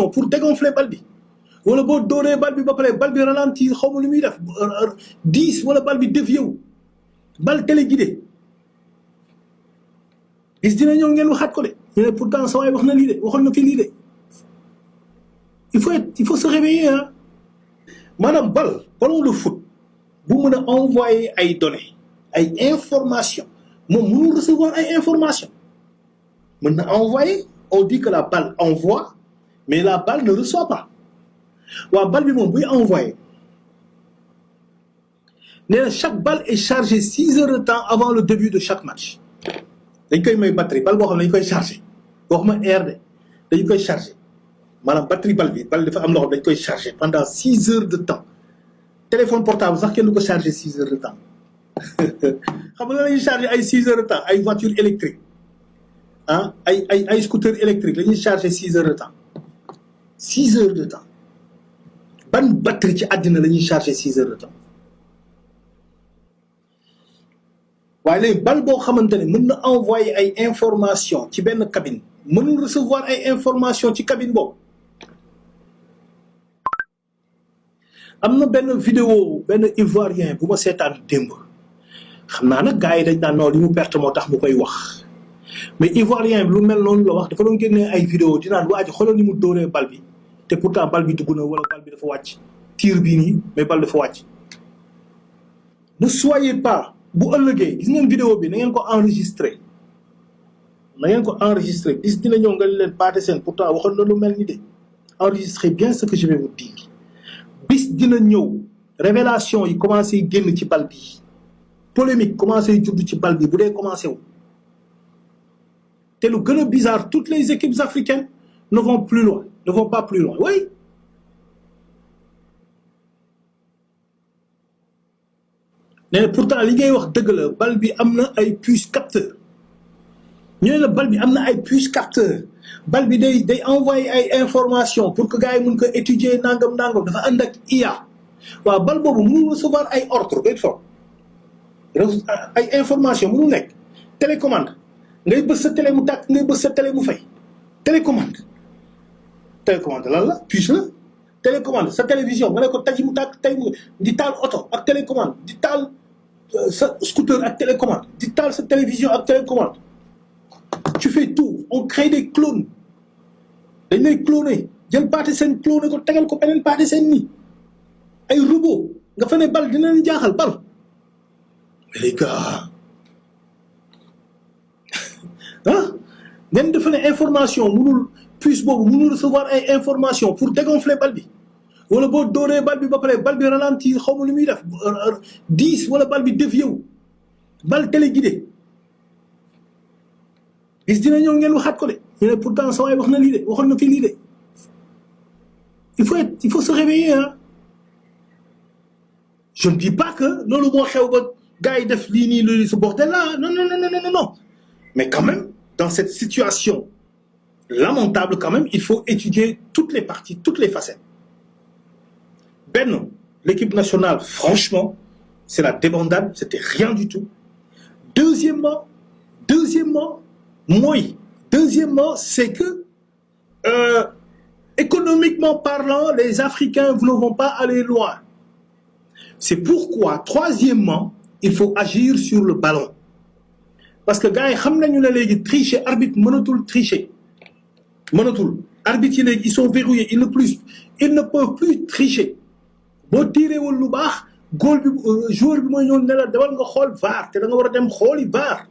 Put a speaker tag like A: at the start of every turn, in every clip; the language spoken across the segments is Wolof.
A: pour dégonfler bal bi wala boo dóoree bal bi ba pare bal bi ralentir xaw ma lu muy def 10 wala bal bi dévié wu bal téléguidé bis dina ñëw ngeen waxaat ko de ñu ne pourtant sa waay wax na lii de waxoon na fi lii de il faut se réveiller ah maanaam ballon de foot bu mën a envoyer ay données ay informations moom mënul recevoir ay informations mën na envoyer on dit que la balle envoie mais la balle ne reçoit pas waaw balle bi moom buy envoyer nee na chaque balle est chargée 6 heures de temps avant le début de chaque match dañ koy may batterie balle boo xam ne dañ koy chargé waxuma air de dañu koy chargé maanaam batterie balle dafa am loo xam dañ koy chargé pendant 6 heures de temps téléphone portable sax kenn du ko chargé 6 heures de temps xam nga la ñuy chargé ay 6 heures de temps ay voiture électrique ah ay scooter électrique la ñuy chargé 6 heures de temps 6 heures de temps ban batterie ci àddina la ñuy chargé 6 heures de temps waaye léegi bal boo xamante ne mën na envoyer ay information ci benn cabine mënul recevoir ay information ci cabine boobu am na benn vidéo benn ivoirien bu ma seetaan démb xam naa nag gars yi dañ naan non li mu perte moo tax mu koy wax mais ivoirien bi lu mel noonu la wax dafa doon génnee ay vidéo di naan waa ji xoolal ni mu dóoree bal bi te pourtant bal bi dugg na wala bal bi dafa wàcc tir bii nii mais bal dafa wàcc ne soyez pas bu ëllëgee gis ngeen vidéo bi na ngeen ko enregistré bis dina ñëw nga leen Pathé Sène pourtant waxoon na lu mel ni de enregistrez bien ce que je vais vous dire bis dina ñëw révélation yi commencé génn ci bal bi polémique commencé judd ci bal bi bu dee commencé wu te lu gën a bizarre toutes les équipes africaines ne vont pas plus loin oui mais pourtant li ngay wax dëgg la bal bi am na ay puces capteurs ñu ne la bal bi am na ay puces capteurs bal bi day envoyer ay informations pour que gars yi mun ko étudier nangam dafa ànd ak IA waaw bal boobu mënul recevoir ay ordre day foog ay information mënul nekk télécommande ngay bës sa télé mu tàkk ngay bës sa télé mu fay télécommande lan la puce la télécommande sa télévision nga ne ko taji mu tàkk tey mu di taal oto ak télécommande di taal sa scooter ak télécommande di taal sa télévision ak télécommande tu fais tout on crée des clones dañ lay cloner jël Pathé Sène cloner ko tegal ko beneen Pathé Sène nii ay robot nga fa ne bal dina leen jaaxal bal mais les gars ah ngeen defe ne information mënul puce boobu mënul recevoir ay information pour dégonfler bal bi wala boo dóoree bal bi ba pare bal bi ralentir xaw ma lu muy def 10 wala bal bi dévié wu bal téléguidé bis dina ñëw ngeen waxaat ko de ñu ne pourtant sa waay wax na lii de waxoon na fi lii de il faut se réveiller hein je ne dis pas que loolu moo xew ba gars yi def lii nii loolu ce bordel là non mais quand même dans cette situation lamentable quand même il faut étudier toutes les parties toutes les facettes benn l'équipe nationale franchement c'est la débandade c'était rien du tout deuxièmement c'est que économiquement parlant les Africains ne vont pas aller loin c'est pourquoi troisièmement il faut agir sur le ballon parce que gars yi xam nañu ne léegi tricher arbitre mënatul tricher arbitre yi léegi ils sont verrouillés ils ne peuvent plus tricher boo tiréewul lu baax góol bi joueur bi mooy ñëw ne la demal nga xool VAR te da nga war a dem xooli VAR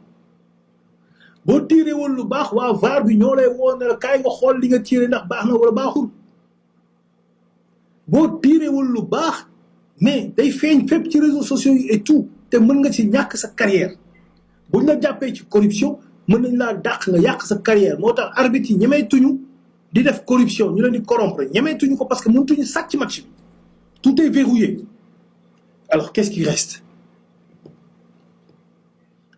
A: boo tiréewul lu baax waa VAR bi ñoo lay woo ne la kaay nga xool li nga tiré ndax baax na wala baaxul boo tiréewul lu baax mais day feeñ fépp ci réseaux sociaux yi et tout te mën nga ci ñàkk sa carrière buñ la jàppee ci corruption mën nañ laa dàq nga yàq sa carrière moo tax arbitre yi ñemeetuñu di def corruption ñu leen di corrompre ñemeetuñu ko parce que mëntuñu sàcc match bi tout est verrouillé alors qu'est-ce qui reste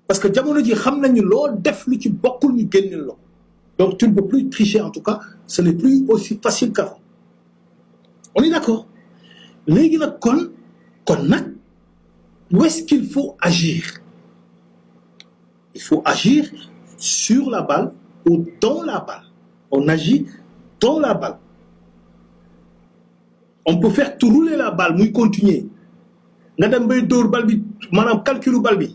A: parce que jamono ji xam nañu loo def lu ci bokkul ñu génneel la donc tu ne peux plus tricher en tout cas ce n'est plus aussi facile qu'avant on est d'accord léegi nag kon nag où est-ce qu'il faut agir il faut agir sur la balle ou dans la balle on agit dans la balle on peut faire tout rouler la balle muy continuer nga dem bay dóor bal bi maanaam calculu bal bi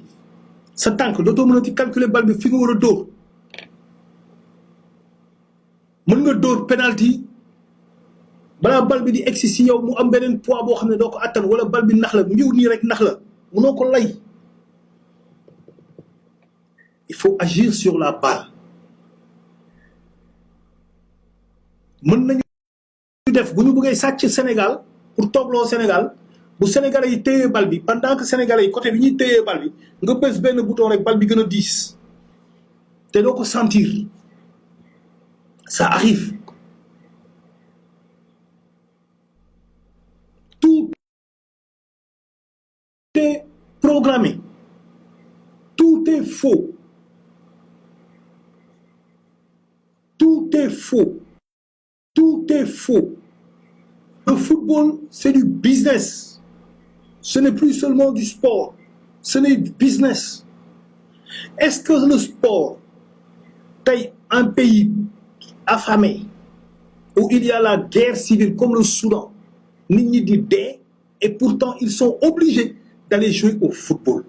A: sa tànk dootoo mën a ci calculer bal bi fi nga war a dóor mën nga dóor penalty balaa bal bi di egsi si yow mu am beneen poids boo xam ne doo ko attan wala bal bi nax la ngiw nii rek nax la mënoo ko lay. Il faut agir sur la balle mën nañu def bu ñu bëggee sàcc Sénégal pour toogloo Sénégal bu Sénégalais yi téye bal bi pendant que Sénégalais yi côté bi ñuy téye bal bi nga bës benn bouton rek bal bi gën a diis te doo ko sentir ça arrive. Tout est programmé, tout est faux. Tout est faux. Tout est faux. Le football, c'est du business. Ce n'est plus seulement du sport. Ce n'est du business. Est-ce que le sport, un pays affamé, où il y a la guerre civile comme le Soudan, et pourtant ils sont obligés d'aller jouer au football.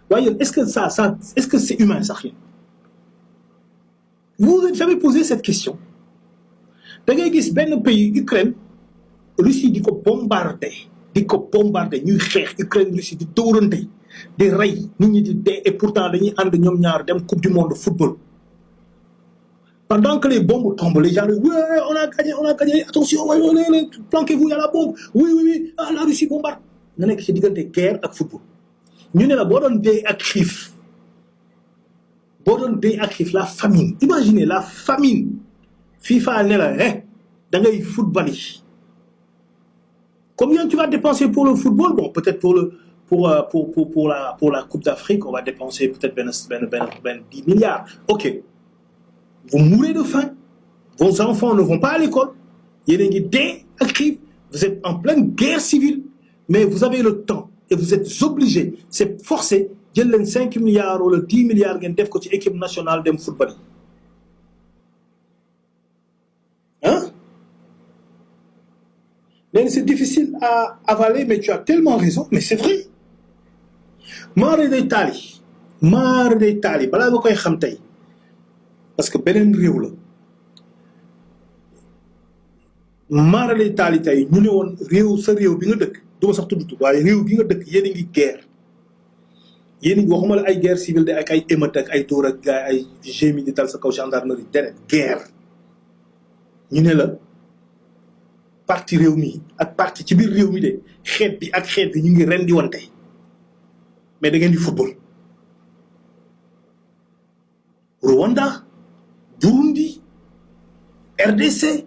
A: Voyez, est-ce que c'est humain, ça? Vous vous êtes jamais posé cette question? Da ngay gis benn pays Ukraine Russie di ko bombarder ñuy xeex Ukraine Russie di dóorante di rey nit ñi di dee et pourtant dañuy ànd ñoom ñaar dem coupe du monde de football. Pendant que les bombes tombent, les gens disent ouais, on a gagné, attention, ouais, planquez-vous, il y a la bombe, oui, ah, la Russie bombarde. Nga nekk ci diggante guerre ak football. Ñu ne la boo doon dee ak xiif la famine, imaginez la famine. FIFA ne la da ngay football yi. Combien tu vas dépenser pour le football? Bon, peut-être pour la Coupe d'Afrique, on va dépenser peut-être 10 milliards. OK. Vous mourrez de faim. Vos enfants ne vont pas à l'école. Vous êtes en pleine guerre civile. Mais vous avez le temps et vous êtes obligés, c'est forcé, de 5 milliards ou 10 milliards de l'équipe nationale de football. Hein? Mais c'est difficile à avaler, mais tu as tellement raison. Mais c'est vrai. Mare d'Italie. Bala ma koy xam tay. Parce que benen réew la. Mare d'Italie tay ñu ne woon réew sa réew bi nga dëkk duma sax tudd waaye réew bi nga dëkk yéen a ngi guerre. Yéen a ngi waxuma la ay guerre civile de ak ay émeute ak ay dóor ak gaay ay gémi di dal sa kaw gendarmerie déedéet guerre. ñu ne la parti réew mi ak parti ci biir réew mi de xeet bi ak xeet bi ñu ngi ren di wante mais da ngeen di football. Rwanda, Burundi, RDC,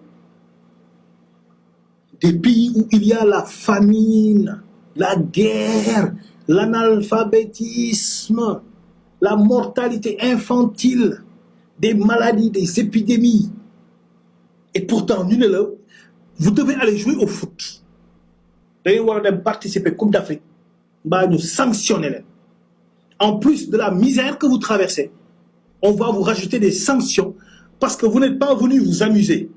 A: des pays où il y a la famine, la guerre, l'analphabétisme, la mortalité infantile, des maladies, des épidémies. Et pourtant, vous devez aller jouer au foot. Vous devez participer à la Coupe d'Afrique. Nous sanctionner. En plus de la misère que vous traversez, on va vous rajouter des sanctions parce que vous n'êtes pas venu vous amuser.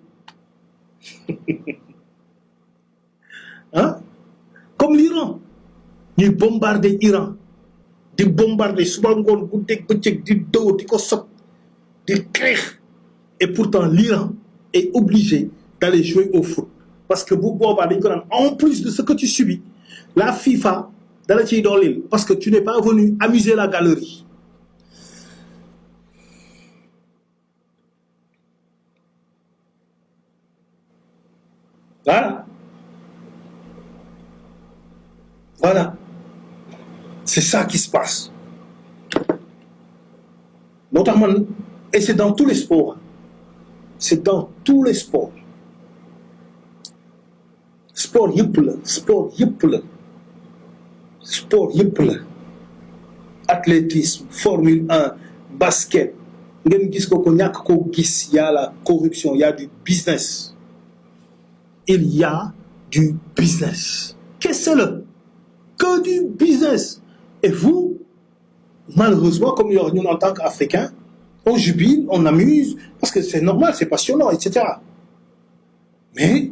A: Hein? Comme l'Iran. Nous bombardons l'Iran. Nous bombardons Soubangon, et pourtant l'Iran est obligé d'aller jouer au foot. Parce que vous, en plus de ce que tu subis, la FIFA, parce que tu n'es pas venu amuser la galerie. Voilà. C'est ça qui se passe. Notamment, et c'est dans tous les sports. C'est dans tous les sports. Sport yëpp la. Athlétisme, Formule 1, basket. Ngeen gis ko ñàkk ko gis, il y a la corruption, il y a du business. Il y a du business. Qu'est-ce que c'est que du business? Et vous, malheureusement, comme nous en tant qu'Africains, on jubile, on amuse, parce que c'est normal, c'est passionnant, etc. Mais,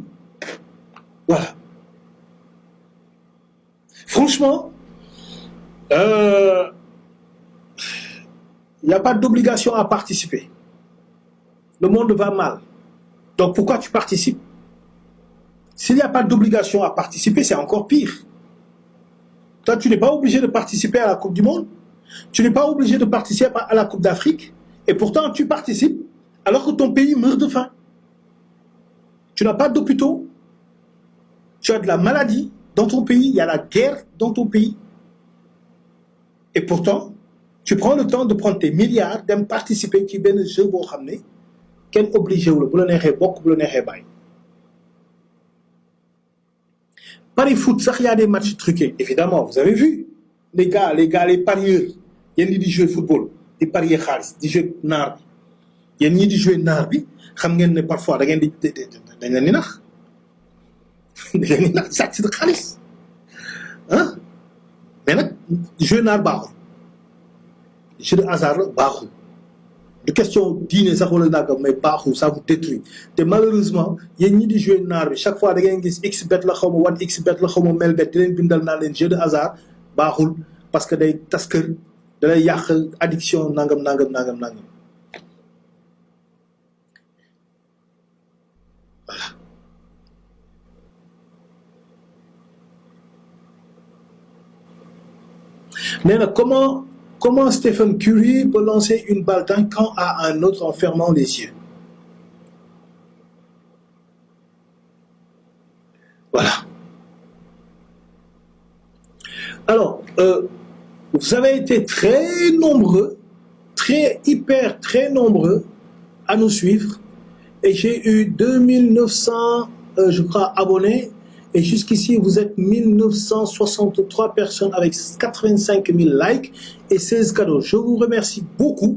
A: voilà. franchement, il n'y a pas d'obligation à participer. Le monde va mal. Donc pourquoi tu participes? S'il n'y a pas d'obligation à participer, c'est encore pire. Toi, tu n'es pas obligé de participer à la Coupe du Monde. Tu n'es pas obligé de participer à la Coupe d'Afrique. Et pourtant, tu participes alors que ton pays meurt de faim. Tu n'as pas d'hôpitaux. Tu as de la maladie dans ton pays. Il y a la guerre dans ton pays. Et pourtant, tu prends le temps de prendre tes milliards, de participer qui viennent jeu pour ramener. Quel obligé ou le Paris foot, ça, il y a des matchs truqués. Évidemment, vous avez vu. Les parieurs. Il y a des joueurs de football. Des parieurs khalis, des joueurs nar. Il y a des joueurs nar. Xam ngeen ne parfois da ngeen di dañ leen di nax. Dañ leen di nax sàcc de xaalis. Hein? Mais nag jeu nar baaxul. Jeu de hasard la baaxul. De question diine sax wala nagam mais baaxul, ça vous détruit. Te malheureusement yéen ñi di jouer naar bi chaque fois da ngeen gis xbet la xaw ma 1xbet la xaw ma melbet di leen bindal naa leen jeu de hasard baaxul parce que day tas kër da lay yàq addiction nangam. Voilà. Mais là, comment Stephen Curry peut lancer une balle d'un camp à un autre en fermant les yeux? Voilà. Alors, vous avez été très nombreux, très nombreux à nous suivre. Et j'ai eu 2900, je crois, abonnés. Et jusqu'ici, vous êtes 1963 personnes avec 85 000 likes et 16 cadeaux. Je vous remercie beaucoup.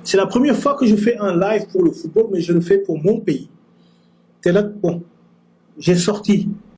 A: C'est la première fois que je fais un live pour le football, mais je le fais pour mon pays. C'est là, bon, j'ai sorti